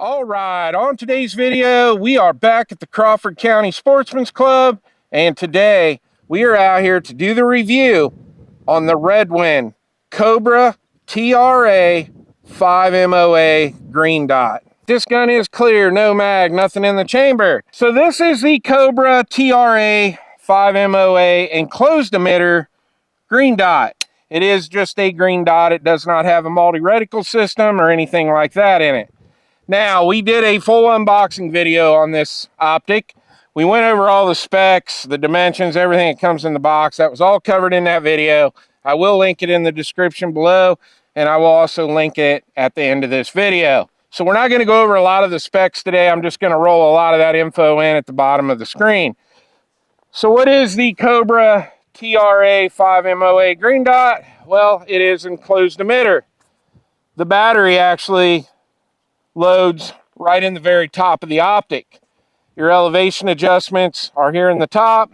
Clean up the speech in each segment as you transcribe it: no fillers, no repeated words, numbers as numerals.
All right, on today's video, we are back at the Crawford County Sportsman's Club, and today we are out here to do the review on the Redwin Cobra TRA 5MOA green dot. This gun is clear, no mag, nothing in the chamber. So this is the Cobra TRA 5MOA enclosed emitter green dot. It is just a green dot. It does not have a multi-reticle system or anything like that in it. Now, we did a full unboxing video on this optic. We went over all the specs, the dimensions, everything that comes in the box. That was all covered in that video. I will link it in the description below, and I will also link it at the end of this video. So we're not going to go over a lot of the specs today. I'm just going to roll a lot of that info in at the bottom of the screen. So what is the Cobra TRA 5MOA green dot? Well, it is an enclosed emitter. The battery actually loads right in the very top of the optic. Your elevation adjustments are here in the top,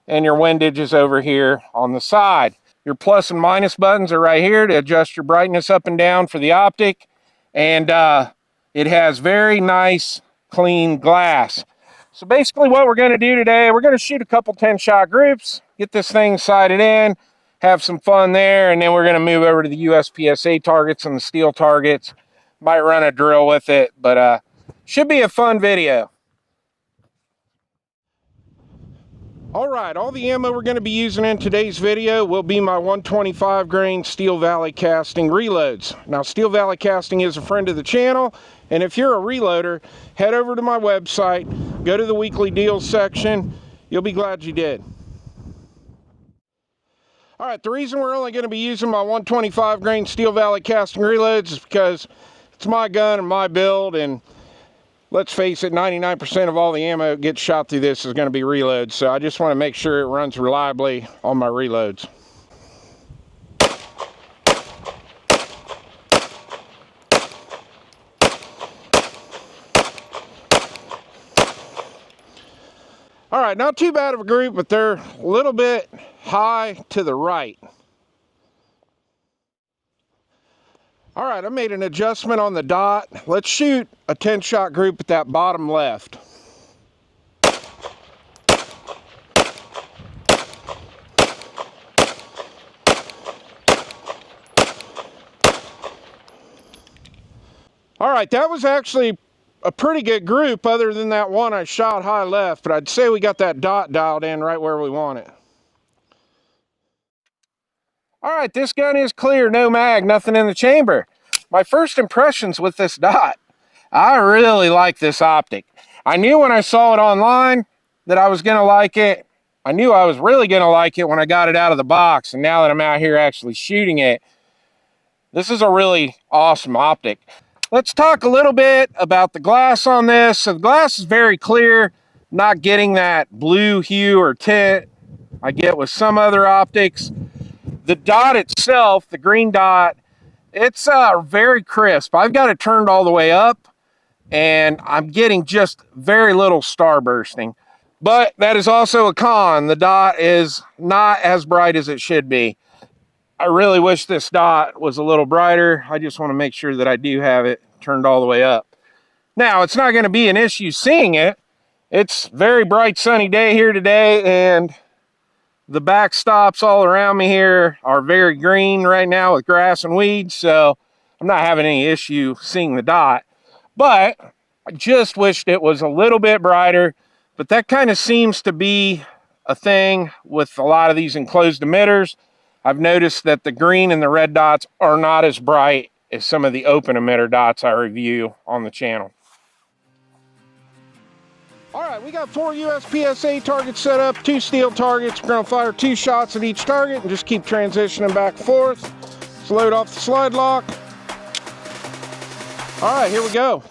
and your windage is over here on the side. Your plus and minus buttons are right here to adjust your brightness up and down for the optic, and it has very nice clean glass. So basically what we're going to do today, we're going to shoot a couple 10-shot groups, get this thing sighted in, have some fun there, and then we're going to move over to the USPSA targets and the steel targets. Might run a drill with it, but should be a fun video. All right, all the ammo we're going to be using in today's video will be my 125 grain Steel Valley Casting reloads. Now, Steel Valley Casting is a friend of the channel, and if you're a reloader, head over to my website, go to the weekly deals section. You'll be glad you did. All right, the reason we're only going to be using my 125 grain Steel Valley Casting reloads is because it's my gun and my build, and let's face it, 99% of all the ammo that gets shot through this is going to be reloads, so I just want to make sure it runs reliably on my reloads. All right, not too bad of a group, but they're a little bit high to the right. All right, I made an adjustment on the dot. Let's shoot a 10-shot group at that bottom left. All right, that was actually a pretty good group other than that one I shot high left, but I'd say we got that dot dialed in right where we want it. All right, this gun is clear, no mag, nothing in the chamber. My first impressions with this dot, I really like this optic. I knew when I saw it online that I was going to like it. I knew I was really going to like it when I got it out of the box, and now that I'm out here actually shooting it, this is a really awesome optic. Let's talk a little bit about the glass on this. So the glass is very clear, not getting that blue hue or tint I get with some other optics. The dot itself, the green dot, it's very crisp. I've got it turned all the way up, and I'm getting just very little starbursting. But that is also a con. The dot is not as bright as it should be. I really wish this dot was a little brighter. I just want to make sure that I do have it turned all the way up. Now, it's not going to be an issue seeing it. It's a very bright sunny day here today, and the backstops all around me here are very green right now with grass and weeds, so I'm not having any issue seeing the dot. But I just wished it was a little bit brighter, but that kind of seems to be a thing with a lot of these enclosed emitters. I've noticed that the green and the red dots are not as bright as some of the open emitter dots I review on the channel. All right, we got 4 USPSA targets set up, 2 steel targets. We're gonna fire 2 shots at each target and just keep transitioning back and forth. Let's load off the slide lock. All right, here we go.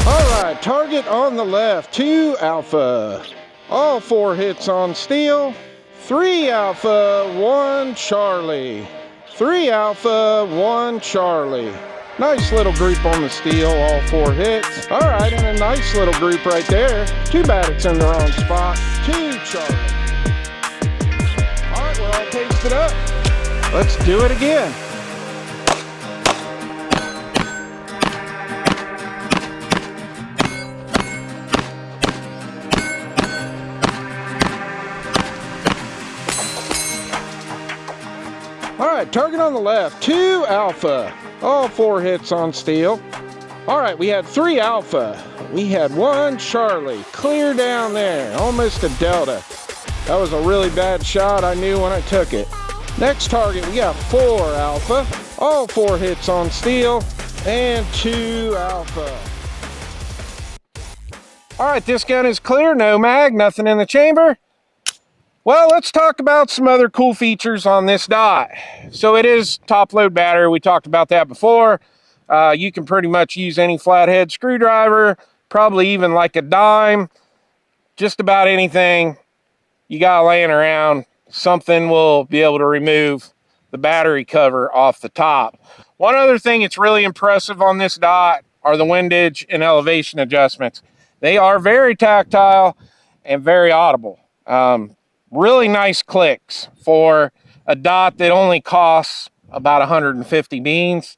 All right, target on the left, 2 alpha. All 4 hits on steel. 3 alpha, 1 Charlie. 3 alpha, 1 Charlie. Nice little group on the steel, all 4 hits. All right, and a nice little group right there. 2 Baddocks in the wrong spot. 2 Charlie. All right, we're all pasted up. Let's do it again. All right, target on the left, 2 Alpha. All 4 hits on steel. All right, we had 3 Alpha. We had 1 Charlie, clear down there, almost a Delta. That was a really bad shot, I knew when I took it. Next target, we got 4 Alpha. All 4 hits on steel, and 2 Alpha. All right, this gun is clear, no mag, nothing in the chamber. Well, let's talk about some other cool features on this dot. So it is top load battery. We talked about that before. You can pretty much use any flathead screwdriver, probably even like a dime, just about anything you got laying around, something will be able to remove the battery cover off the top. One other thing that's really impressive on this dot are the windage and elevation adjustments. They are very tactile and very audible. Really nice clicks for a dot that only costs about 150 beans.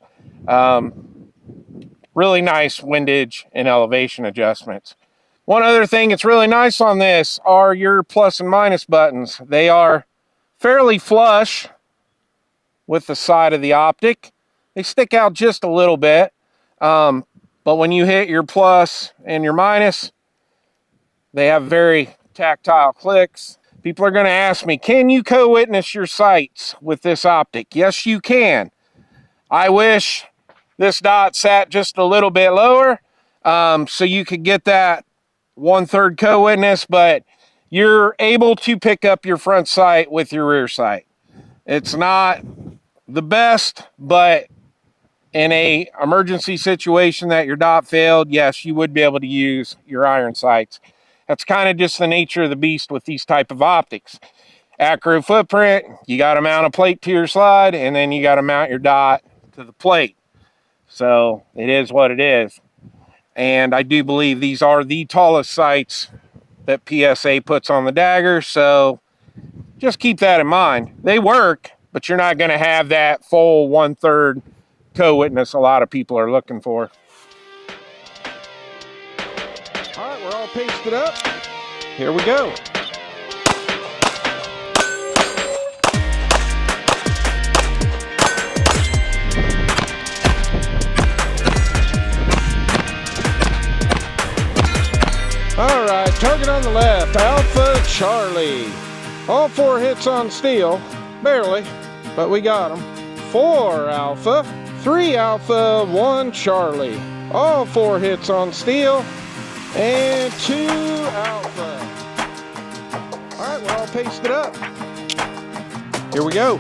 Really nice windage and elevation adjustments. One other thing that's really nice on this are your plus and minus buttons. They are fairly flush with the side of the optic. They stick out just a little bit, but when you hit your plus and your minus, they have very tactile clicks. People are going to ask me, can you co-witness your sights with this optic? Yes, you can. I wish this dot sat just a little bit lower so you could get that 1/3 co-witness, but you're able to pick up your front sight with your rear sight. It's not the best, but in a emergency situation that your dot failed, yes, you would be able to use your iron sights. That's kind of just the nature of the beast with these type of optics. Acro footprint, you got to mount a plate to your slide, and then you got to mount your dot to the plate. So it is what it is. And I do believe these are the tallest sights that PSA puts on the dagger, so just keep that in mind. They work, but you're not going to have that full 1/3 co-witness a lot of people are looking for. All right, we're all pasted up. Here we go. All right, target on the left, Alpha Charlie. All 4 hits on steel, barely, but we got them. 4 Alpha, 3 Alpha, 1 Charlie. All 4 hits on steel, and 2 Alpha. All right, we're all pasted up. Here we go.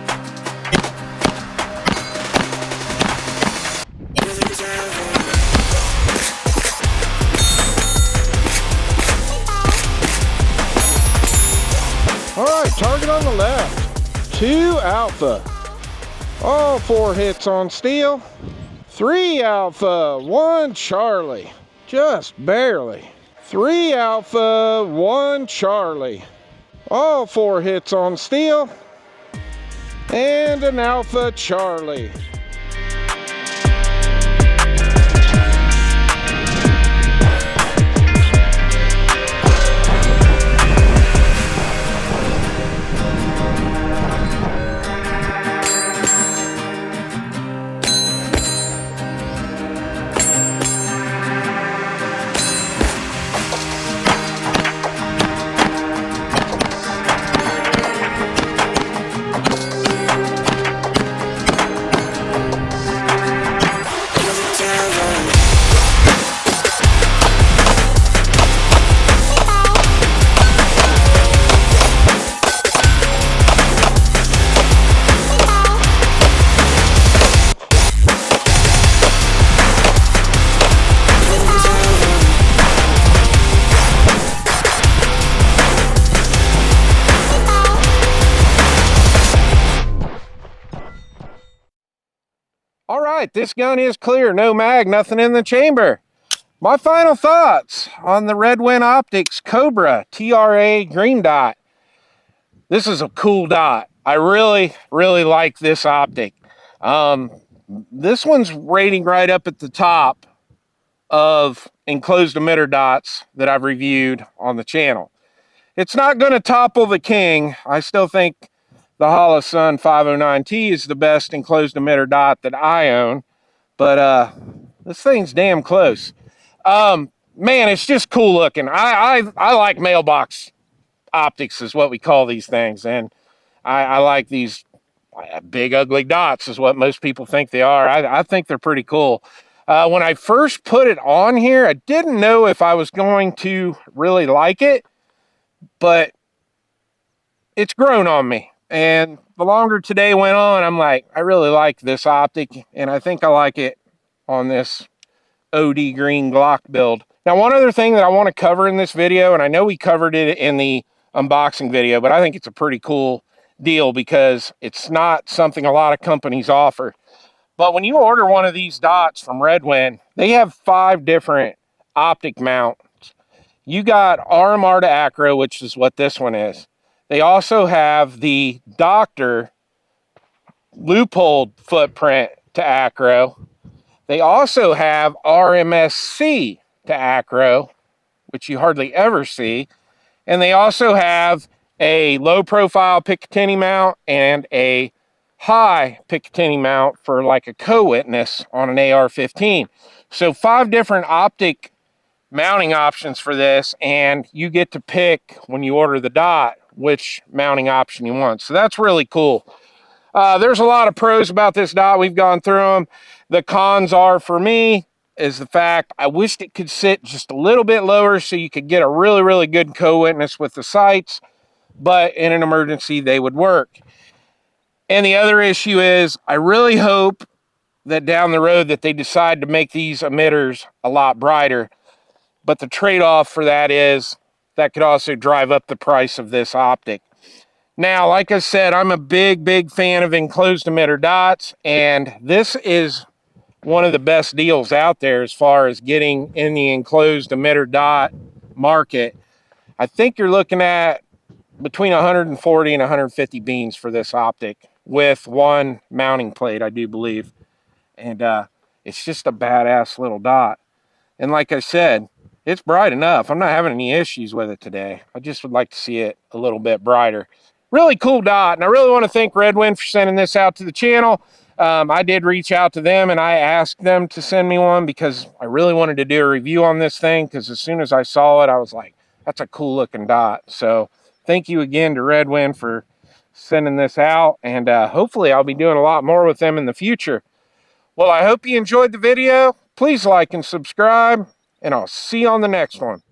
All right, target on the left, 2 Alpha. All 4 hits on steel, 3 Alpha, 1 Charlie. Just barely. 3 Alpha, 1 Charlie. All 4 hits on steel, and an Alpha Charlie. right, this gun is clear, no mag, nothing in the chamber. My final thoughts on the Redwin Optics Cobra TRA green dot. This is a cool dot. I really, really like this optic. This one's rating right up at the top of enclosed emitter dots that I've reviewed on the channel. It's not going to topple the king. I still think the Holosun 509T is the best enclosed emitter dot that I own, but this thing's damn close. Man, it's just cool looking. I like mailbox optics is what we call these things, and I like these big ugly dots is what most people think they are. I think they're pretty cool. When I first put it on here, I didn't know if I was going to really like it, but it's grown on me. And the longer today went on, I'm like, I really like this optic, and I think I like it on this OD green Glock build. Now, one other thing that I want to cover in this video, and I know we covered it in the unboxing video, but I think it's a pretty cool deal because it's not something a lot of companies offer. But when you order one of these dots from Redwin, they have 5 different optic mounts. You got RMR to acro, which is what this one is. They also have the Doctor loophole footprint to acro. They also have RMSC to acro, which you hardly ever see. And they also have a low profile Picatinny mount and a high Picatinny mount for like a co-witness on an AR-15. So 5 different optic mounting options for this, and you get to pick when you order the dot which mounting option you want. So that's really cool. There's a lot of pros about this dot. We've gone through them. The cons are, for me, is the fact I wished it could sit just a little bit lower so you could get a really, really good co-witness with the sights, but in an emergency, they would work. And the other issue is I really hope that down the road that they decide to make these emitters a lot brighter. But the trade-off for that is that could also drive up the price of this optic. Now, like I said, I'm a big, big fan of enclosed emitter dots, and this is one of the best deals out there as far as getting in the enclosed emitter dot market. I think you're looking at between 140 and 150 beans for this optic with one mounting plate, I do believe. And it's just a badass little dot. And like I said, it's bright enough. I'm not having any issues with it today. I just would like to see it a little bit brighter. Really cool dot, and I really want to thank Redwin for sending this out to the channel. I did reach out to them, and I asked them to send me one because I really wanted to do a review on this thing, because as soon as I saw it, I was like, that's a cool looking dot. So thank you again to Redwin for sending this out, and hopefully I'll be doing a lot more with them in the future. Well, I hope you enjoyed the video. Please like and subscribe, and I'll see you on the next one.